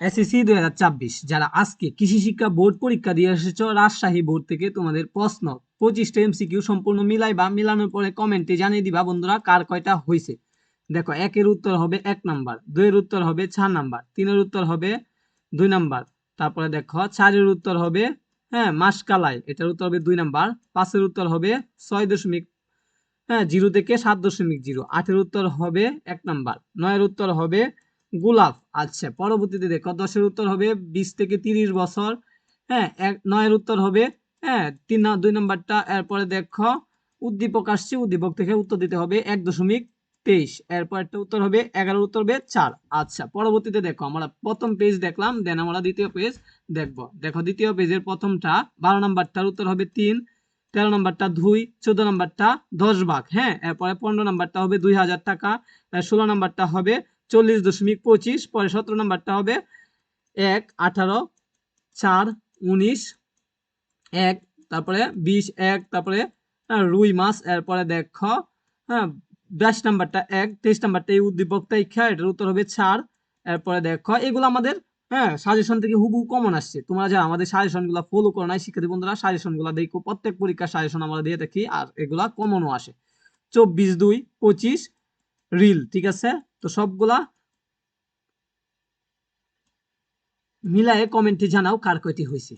SSC 2024 যারা আজকে কৃষি শিক্ষা বোর্ড পরীক্ষা দিয়ে এসেছো রাজশাহী বোর্ড থেকে তোমাদের প্রশ্ন 25টা এমসিকিউ সম্পূর্ণ মিলানোর পরে কমেন্টে জানিয়ে দিবা বন্ধুরা কার কয়টা হয়েছে। দেখো, একের উত্তর হবে 1 নাম্বার, দুইয়ের উত্তর হবে 4 নাম্বার, তিনের উত্তর হবে 2 নাম্বার, তারপরে দেখো চারের উত্তর হবে মাসকালাই, এটার উত্তর হবে 2 নাম্বার, পাঁচের উত্তর হবে 6.0 থেকে 7.0, 8-এর উত্তর হবে 1 নাম্বার, 9-এর উত্তর হবে গোলাপ। আচ্ছা, পরবর্তীতে দেখো 10-এর উত্তর হবে 20 থেকে 30 বছর। 9-এর উত্তর হবে 2 নাম্বারটা। এরপরে দেখো উদ্দীপক আসছে, উদ্দীপক থেকে উত্তর দিতে হবে 1.23। এরপর একটা উত্তর হবে 11-এর উত্তর হবে 4। আচ্ছা, পরবর্তীতে দেখো আমরা প্রথম পেজ দেখলাম, দেন আমরা দ্বিতীয় পেজ দেখবো। দেখো দ্বিতীয় পেজের প্রথমটা 12 নাম্বারটার উত্তর হবে 3, 13 নাম্বারটা 2, 14 নাম্বারটা 10 ভাগ। এরপরে 15 নাম্বারটা হবে 2000 টাকা, 16 নাম্বারটা হবে 40.25, পরে 17 নাম্বারটা হবে 1, 18, 4, 19, 1, তারপরে 20, 1, তারপরে রুই মাছ। এরপরে দেখো 22 নাম্বারটা 1, 23 নাম্বারটা এই উদ্দীপকটা ইচ্ছা, এটার উত্তর হবে 4। এরপরে দেখো এগুলো আমাদের সাজেশন থেকে হুবহু কমন আসছে। তোমরা যারা আমাদের সাজেশন গুলা ফলো করো নাই শিক্ষার্থী বন্ধুরা, সাজেশন গুলা দেখো, প্রত্যেক পরীক্ষার সাজেশন আমরা দিয়ে থাকি আর এগুলা কমনও আসে। 24/2/25 রিল, ঠিক আছে? তো সবগুলা মিলায়ে কমেন্টে জানাও কার কয়টি হয়েছে।